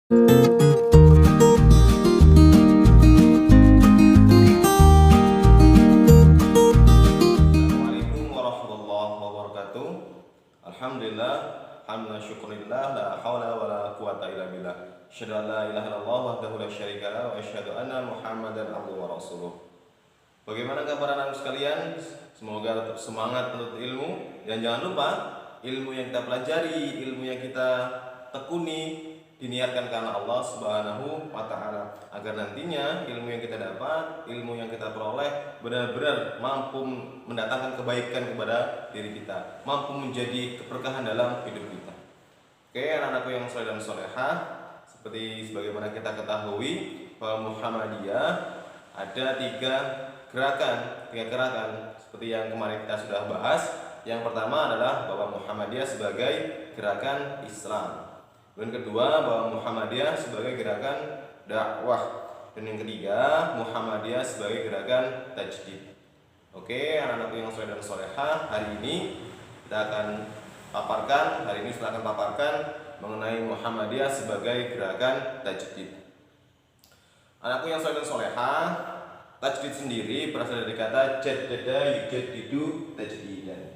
Assalamualaikum warahmatullahi wabarakatuh. Alhamdulillah, hamdan syukurillah, la haula wa la quwata illa billah. Asyhadu an la ilaha illallah wahdahu la syarika lah wa asyhadu anna Muhammadan abduhu wa rasuluh. Bagaimana kabar anak sekalian? Semoga tetap semangat menuntut ilmu dan jangan lupa ilmu yang kita pelajari, ilmu yang kita tekuni diniatkan karena Allah Subhanahu wa taala, agar nantinya ilmu yang kita dapat, ilmu yang kita peroleh benar-benar mampu mendatangkan kebaikan kepada diri kita, mampu menjadi keberkahan dalam hidup kita. Oke, anak-anakku yang saleh dan salehah, seperti sebagaimana kita ketahui bahwa Muhammadiyah ada tiga gerakan seperti yang kemarin kita sudah bahas. Yang pertama adalah bahwa Muhammadiyah sebagai gerakan Islam, dan kedua bahwa Muhammadiyah sebagai gerakan dakwah, dan yang ketiga Muhammadiyah sebagai gerakan tajdid. Oke, anak-anak yang saleh dan salehah, hari ini kita akan paparkan mengenai Muhammadiyah sebagai gerakan tajdid. Anakku yang saleh dan salehah, tajdid sendiri berasal dari kata jaddada yujaddidu tajdidan.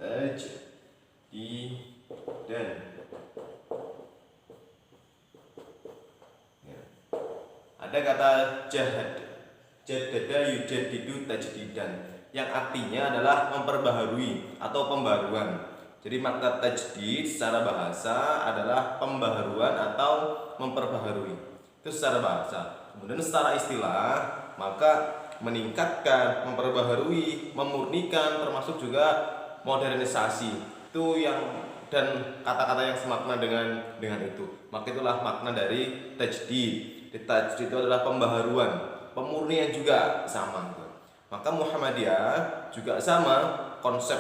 Tajdidan. Ada kata jaddada yujaddidu tajdidan yang artinya adalah memperbaharui atau pembaruan. Jadi makna tajdid secara bahasa adalah pembaharuan atau memperbaharui. Itu secara bahasa. Kemudian secara istilah, maka meningkatkan, memperbaharui, memurnikan, termasuk juga modernisasi. Itu yang dan kata-kata yang semakna dengan itu. Maka itulah makna dari tajdid. Tajdid itu adalah pembaharuan, pemurnian juga sama. Maka Muhammadiyah juga sama konsep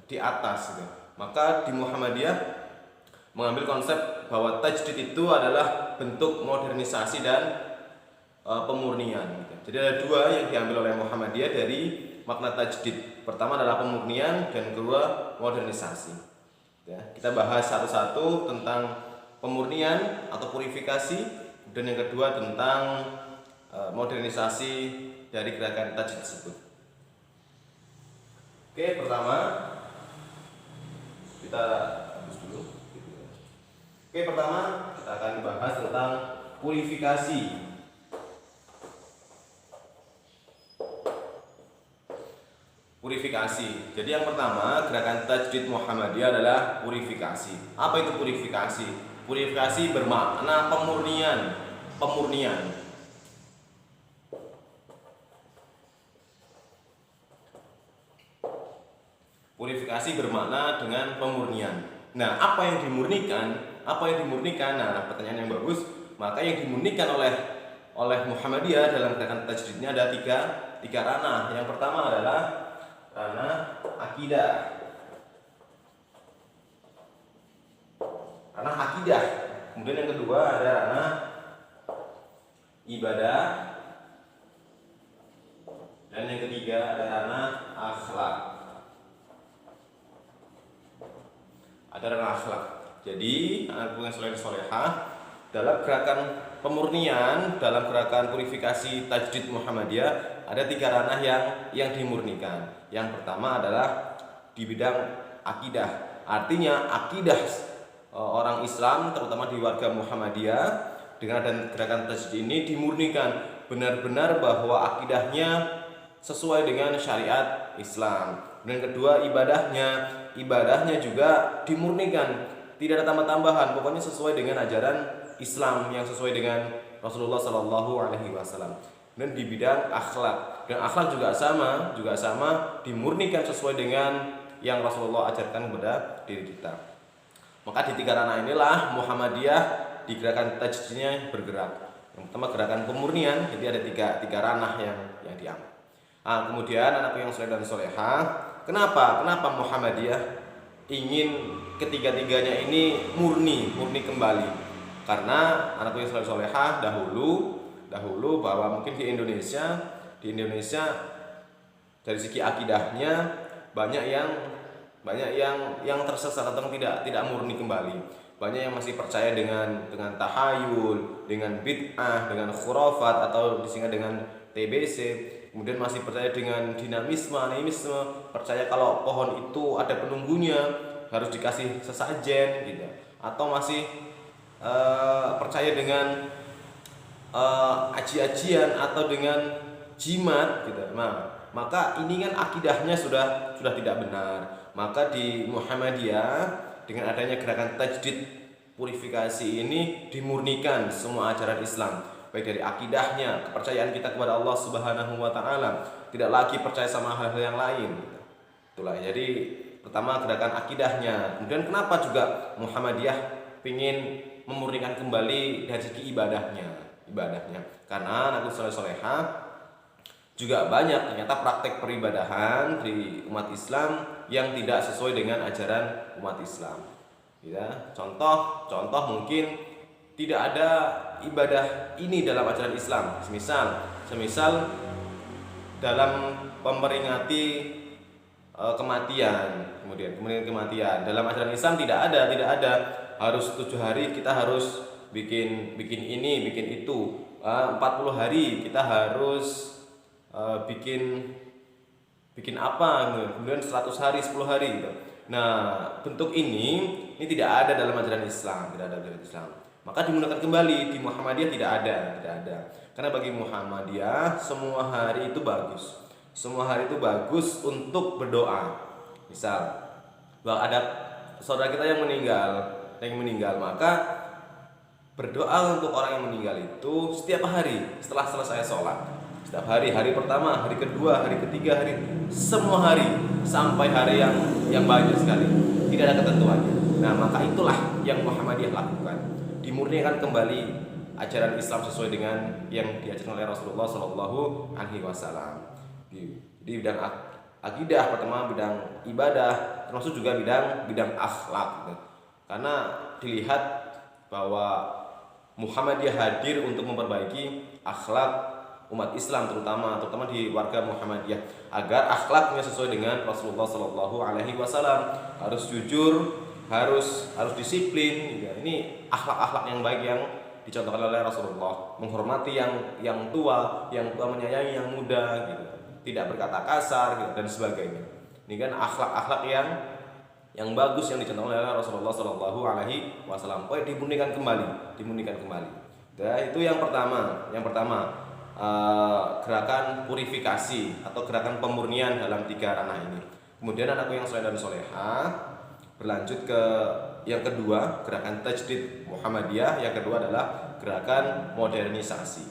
di atas. Maka di Muhammadiyah mengambil konsep bahwa tajdid itu adalah bentuk modernisasi dan pemurnian. Jadi ada dua yang diambil oleh Muhammadiyah dari makna tajdid. Pertama adalah pemurnian dan kedua modernisasi. Ya, kita bahas satu-satu tentang pemurnian atau purifikasi, dan yang kedua tentang modernisasi dari gerakan tajdid tersebut. Oke, pertama kita hapus dulu. Oke, pertama kita akan bahas tentang purifikasi. Purifikasi. Jadi yang pertama, gerakan tajdid Muhammadiyah adalah purifikasi. Apa itu purifikasi? Purifikasi bermakna pemurnian. Purifikasi bermakna dengan pemurnian. Nah, apa yang dimurnikan? Nah, pertanyaan yang bagus. Maka yang dimurnikan oleh Muhammadiyah dalam gerakan tajdidnya ada tiga ranah. Yang pertama adalah ranah akidah. Kemudian yang kedua ada ranah ibadah, dan yang ketiga ada ranah akhlak. Jadi anak yang saleh salehah, dalam gerakan pemurnian, dalam gerakan purifikasi tajdid Muhammadiyah ada tiga ranah yang dimurnikan. Yang pertama adalah di bidang akidah. Artinya akidah orang Islam, terutama di warga Muhammadiyah, dengan gerakan tajdid ini dimurnikan, benar-benar bahwa akidahnya sesuai dengan syariat Islam. Dan kedua, ibadahnya juga dimurnikan, tidak ada tambah-tambahan, pokoknya sesuai dengan ajaran Islam yang sesuai dengan Rasulullah Shallallahu Alaihi Wasallam. Dan di bidang akhlak, dan akhlak juga sama dimurnikan sesuai dengan yang Rasulullah ajarkan kepada diri kita. Maka di tiga ranah inilah Muhammadiyah di gerakan tajdidnya bergerak. Yang pertama gerakan pemurnian, jadi ada tiga ranah yang diambil. Kemudian anakku yang saleh dan salehah, kenapa Muhammadiyah ingin ketiga-tiganya ini murni kembali? Karena anakku yang saleh dan salehah, dahulu dulu bahwa mungkin di Indonesia dari segi akidahnya banyak yang tersesat atau tidak murni kembali. Banyak yang masih percaya dengan tahayul, dengan bid'ah, dengan khurafat atau disingkat dengan TBC. Kemudian masih percaya dengan dinamisme, animisme, percaya kalau pohon itu ada penunggunya, harus dikasih sesajen gitu. Atau masih percaya dengan aji-ajian atau dengan jimat gitu. Nah, maka ini kan akidahnya sudah tidak benar. Maka di Muhammadiyah dengan adanya gerakan tajdid purifikasi ini dimurnikan semua ajaran Islam, baik dari akidahnya, kepercayaan kita kepada Allah Subhanahu wa taala, tidak lagi percaya sama hal-hal yang lain. Itulah. Jadi pertama gerakan akidahnya. Kemudian kenapa juga Muhammadiyah ingin memurnikan kembali dari segi ibadahnya. Karena Nabi sallallahu alaihi wasallam juga banyak ternyata praktek peribadahan di umat Islam yang tidak sesuai dengan ajaran umat Islam. Ya, contoh mungkin tidak ada ibadah ini dalam ajaran Islam. Semisal dalam memperingati kematian, kemudian kematian dalam ajaran Islam tidak ada harus 7 hari kita harus bikin ini, bikin itu. 40 hari kita harus bikin apa, kemudian 100 hari, 10 hari gitu. Nah, bentuk ini tidak ada dalam ajaran Islam, Maka dimulakan kembali di Muhammadiyah tidak ada. Karena bagi Muhammadiyah semua hari itu bagus. Semua hari itu bagus untuk berdoa. Misal, bahwa ada saudara kita yang meninggal, maka berdoa untuk orang yang meninggal itu setiap hari setelah selesai sholat. Setiap hari pertama, hari kedua, hari ketiga, semua hari sampai hari yang banyak sekali. Tidak ada ketentuannya. Nah, maka itulah yang Muhammadiyah lakukan. Dimurnikan kembali ajaran Islam sesuai dengan yang diajarkan oleh Rasulullah Shallallahu Alaihi Wasallam. Di bidang akidah pertama, bidang ibadah, termasuk juga bidang akhlak. Karena dilihat bahwa Muhammadiyah hadir untuk memperbaiki akhlak umat Islam terutama di warga Muhammadiyah agar akhlaknya sesuai dengan Rasulullah Shallallahu Alaihi Wasallam, harus jujur, harus disiplin. Ya, ini akhlak yang baik yang dicontohkan oleh Rasulullah, menghormati yang tua menyayangi yang muda, gitu. Tidak berkata kasar, gitu, dan sebagainya. Ini kan akhlak yang bagus yang dicontohkan oleh Rasulullah Shallallahu Alaihi Wasallam. Dimurnikan kembali. Nah, itu yang pertama. Gerakan purifikasi atau gerakan pemurnian dalam 3 ranah ini. Kemudian anakku yang soleh dan solehah berlanjut ke yang kedua, gerakan tajdid Muhammadiyah. Yang kedua adalah gerakan modernisasi.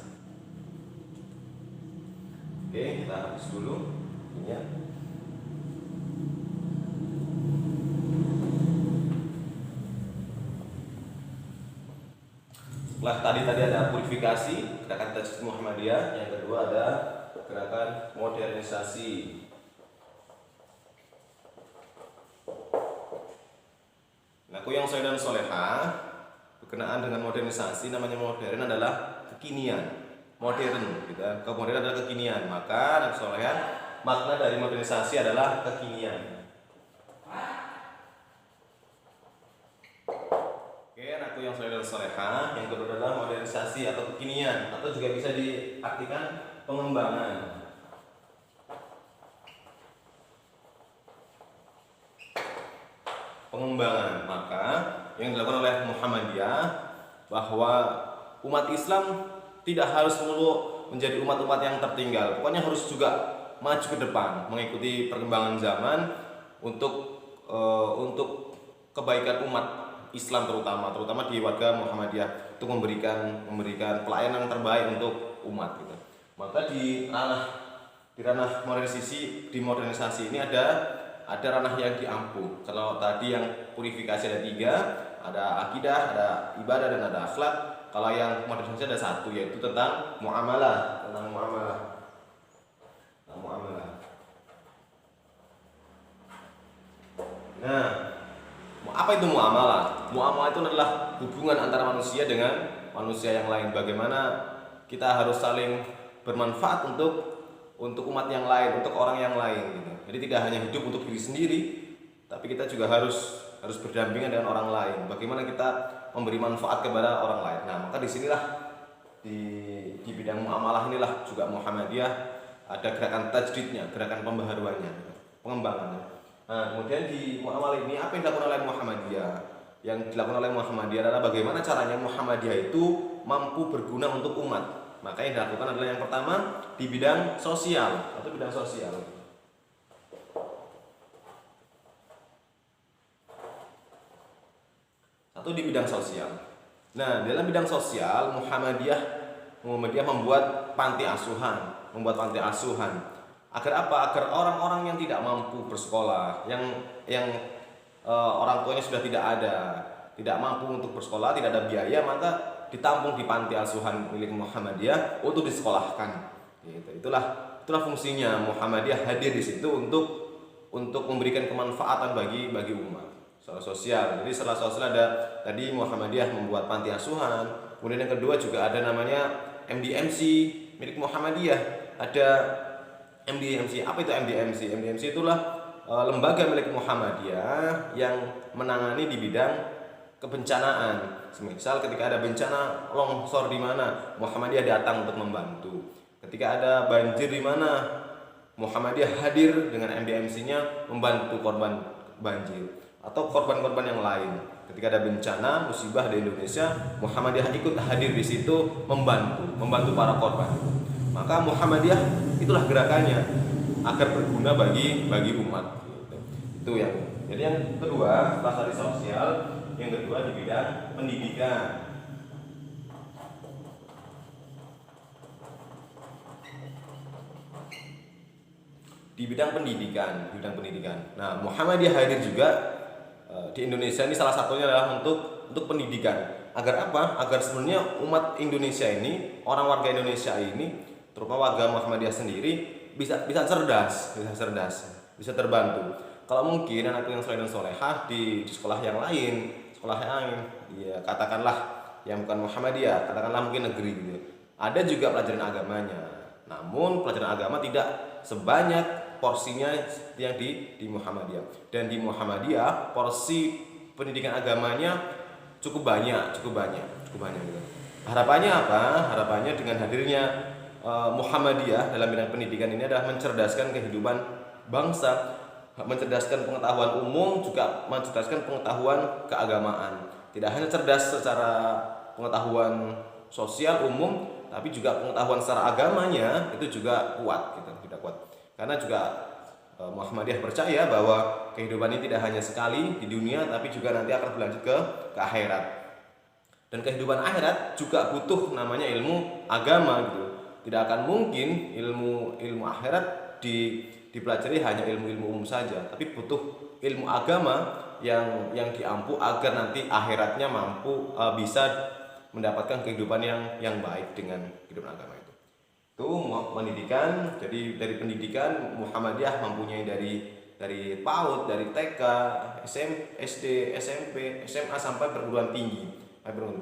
Oke, kita habis dulu ini ya. Setelah tadi ada purifikasi, gerakan tajdid Muhammadiyah. Yang kedua ada gerakan modernisasi. Nah, aku yang soleh dan solehah berkenaan dengan modernisasi, namanya modern adalah kekinian. Modern, gitu. Kemudian adalah kekinian. Maka anak solehah, makna dari modernisasi adalah kekinian. Yang soleh dan solehah, yang kedua adalah modernisasi atau kekinian, atau juga bisa diartikan pengembangan. Maka yang dilakukan oleh Muhammadiyah bahwa umat Islam tidak harus melulu menjadi umat-umat yang tertinggal. Pokoknya harus juga maju ke depan, mengikuti perkembangan zaman untuk kebaikan umat Islam terutama di warga Muhammadiyah, untuk memberikan pelayanan terbaik untuk umat gitu. Maka di ranah modernisasi ini ada ranah yang diampu. Kalau tadi yang purifikasi ada 3, ada akidah, ada ibadah, dan ada akhlak. Kalau yang modernisasi ada 1, yaitu tentang muamalah. Nah, apa itu muamalah? Muamalah itu adalah hubungan antara manusia dengan manusia yang lain. Bagaimana kita harus saling bermanfaat untuk umat yang lain, untuk orang yang lain gitu. Jadi tidak hanya hidup untuk diri sendiri, tapi kita juga harus berdampingan dengan orang lain. Bagaimana kita memberi manfaat kepada orang lain. Nah, maka disinilah di bidang muamalah inilah juga Muhammadiyah ada gerakan tajdidnya, gerakan pembaharuannya, pengembangannya. Nah, kemudian di muamalah ini apa yang dilakukan oleh Muhammadiyah? Yang dilakukan oleh Muhammadiyah adalah bagaimana caranya Muhammadiyah itu mampu berguna untuk umat. Maka yang dilakukan adalah yang pertama di bidang sosial atau bidang sosial. Satu di bidang sosial. Nah, dalam bidang sosial Muhammadiyah membuat panti asuhan, Agar apa? Agar orang-orang yang tidak mampu bersekolah, yang orang tuanya sudah tidak mampu untuk bersekolah, tidak ada biaya, maka ditampung di panti asuhan milik Muhammadiyah untuk disekolahkan. Gitu. Itulah fungsinya Muhammadiyah hadir di situ untuk memberikan kemanfaatan bagi umat. Secara sosial. Jadi setelah sosial ada tadi Muhammadiyah membuat panti asuhan. Kemudian yang kedua juga ada namanya MDMC milik Muhammadiyah. Ada MDMC. Apa itu MDMC? MDMC itulah lembaga milik Muhammadiyah yang menangani di bidang kebencanaan. Semisal ketika ada bencana longsor di mana, Muhammadiyah datang untuk membantu. Ketika ada banjir di mana, Muhammadiyah hadir dengan MDMC-nya membantu korban banjir atau korban-korban yang lain. Ketika ada bencana musibah di Indonesia, Muhammadiyah ikut hadir di situ membantu para korban. Maka Muhammadiyah itulah gerakannya agar berguna bagi umat. Itu yang. Jadi yang kedua, setelah tadi sosial, yang kedua di bidang pendidikan. Di bidang pendidikan. Nah, Muhammadiyah hadir juga di Indonesia ini salah satunya adalah untuk pendidikan. Agar apa? Agar sebenarnya umat Indonesia ini, orang warga Indonesia ini, terutama warga Muhammadiyah sendiri bisa cerdas, bisa terbantu. Kalau mungkin anak yang soleh dan solehah di sekolah yang lain, ya katakanlah yang bukan Muhammadiyah, katakanlah mungkin negeri gitu. Ada juga pelajaran agamanya. Namun pelajaran agama tidak sebanyak porsinya yang di Muhammadiyah. Dan di Muhammadiyah porsi pendidikan agamanya cukup banyak gitu. Harapannya apa? Harapannya dengan hadirnya Muhammadiyah dalam bidang pendidikan ini adalah mencerdaskan kehidupan bangsa, mencerdaskan pengetahuan umum, juga mencerdaskan pengetahuan keagamaan. Tidak hanya cerdas secara pengetahuan sosial umum, tapi juga pengetahuan secara agamanya itu juga kuat gitu, tidak kuat. Karena juga Muhammadiyah percaya bahwa kehidupan ini tidak hanya sekali di dunia, tapi juga nanti akan berlanjut ke akhirat. Dan kehidupan akhirat juga butuh namanya ilmu agama gitu. Tidak akan mungkin ilmu akhirat dipelajari hanya ilmu umum saja, tapi butuh ilmu agama yang diampu agar nanti akhiratnya mampu bisa mendapatkan kehidupan yang baik dengan kehidupan agama itu. Itu pendidikan. Jadi dari pendidikan Muhammadiyah mempunyai dari PAUD, dari TK, SD, SMP, SMA sampai perguruan tinggi.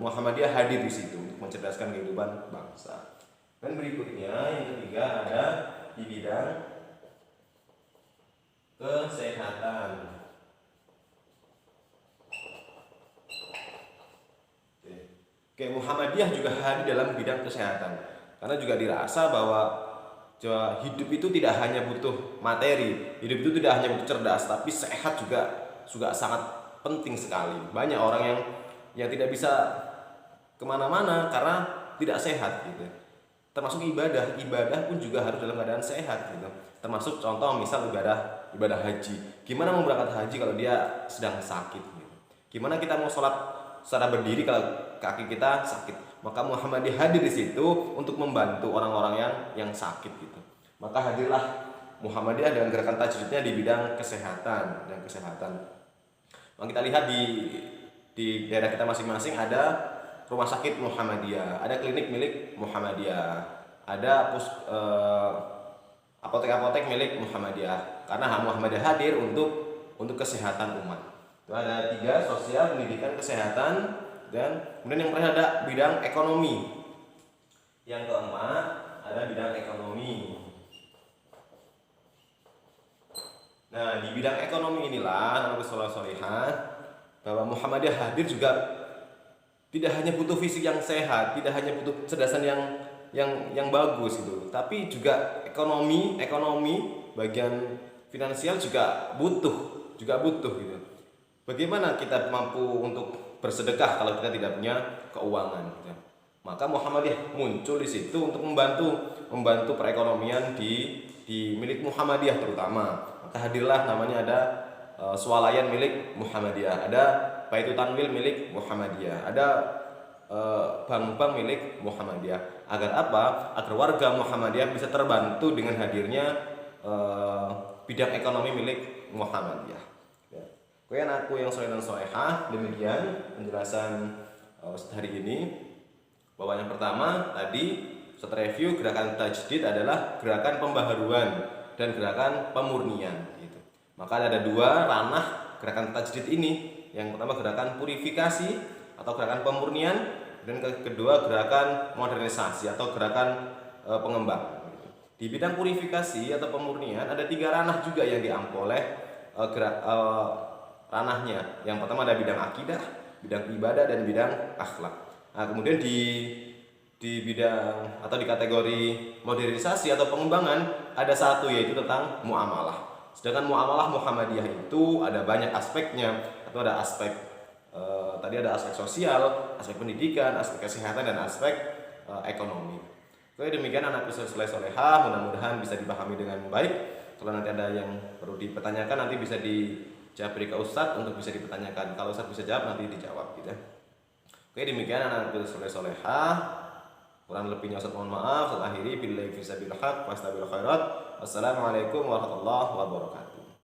Muhammadiyah hadir di situ untuk mencerdaskan kehidupan bangsa. Dan berikutnya yang ketiga ada di bidang kesehatan. Oke, Muhammadiyah juga hadir dalam bidang kesehatan. Karena juga dirasa bahwa hidup itu tidak hanya butuh materi, hidup itu tidak hanya butuh cerdas, tapi sehat juga sangat penting sekali. Banyak orang yang tidak bisa kemana-mana karena tidak sehat gitu. Termasuk ibadah pun juga harus dalam keadaan sehat gitu. Termasuk contoh misal ibadah haji. Gimana mau berangkat haji kalau dia sedang sakit gitu. Gimana kita mau sholat secara berdiri kalau kaki kita sakit. Maka Muhammadiyah hadir di situ untuk membantu orang-orang yang sakit gitu. Maka hadirlah Muhammadiyah dengan gerakan tajdidnya di bidang kesehatan. Maka kita lihat di daerah kita masing-masing ada rumah sakit Muhammadiyah, ada klinik milik Muhammadiyah, ada apotek-apotek milik Muhammadiyah. Karena Muhammadiyah hadir untuk kesehatan umat. Itu ada 3: sosial, pendidikan, kesehatan, dan kemudian yang terakhir ada bidang ekonomi. Yang keempat ada bidang ekonomi. Nah, di bidang ekonomi inilah anak soleh-solehah bahwa Muhammadiyah hadir juga tidak hanya butuh fisik yang sehat, tidak hanya butuh kecerdasan yang bagus itu, tapi juga ekonomi bagian finansial juga butuh gitu. Bagaimana kita mampu untuk bersedekah kalau kita tidak punya keuangan gitu. Maka Muhammadiyah muncul di situ untuk membantu perekonomian di milik Muhammadiyah terutama. Maka hadirlah namanya ada swalayan milik Muhammadiyah, ada Baitul Tanwil milik Muhammadiyah, ada bank-bank milik Muhammadiyah. Agar apa? Agar warga Muhammadiyah bisa terbantu dengan hadirnya bidang ekonomi milik Muhammadiyah. Ya. Kemudian aku yang soleh dan solehah, demikian penjelasan hari ini. Bahwa yang pertama tadi setelah review, gerakan tajdid adalah gerakan pembaharuan dan gerakan pemurnian gitu. Maka ada dua ranah gerakan tajdid ini. Yang pertama gerakan purifikasi atau gerakan pemurnian, dan kedua gerakan modernisasi atau gerakan pengembangan. Di bidang purifikasi atau pemurnian ada tiga ranah juga yang diampu oleh ranahnya. Yang pertama ada bidang akidah, bidang ibadah, dan bidang akhlak. Nah, kemudian di bidang atau di kategori modernisasi atau pengembangan ada satu, yaitu tentang muamalah. Sedangkan muamalah Muhammadiyah itu ada banyak aspeknya, atau ada aspek tadi ada aspek sosial, aspek pendidikan, aspek kesehatan, dan aspek ekonomi. Oke, demikian anakku soleh-solehah, mudah-mudahan bisa dipahami dengan baik. Kalau nanti ada yang perlu dipertanyakan, nanti bisa dijawab ke Ustadz untuk bisa dipertanyakan. Kalau Ustadz bisa jawab, nanti dijawab gitu. Oke, demikian anakku soleh-solehah. Kurang lebihnya Ustadz mohon maaf. Ustadz akhiri billahi fisabilillah haq wastabil khairat. Wassalamualaikum warahmatullahi wabarakatuh.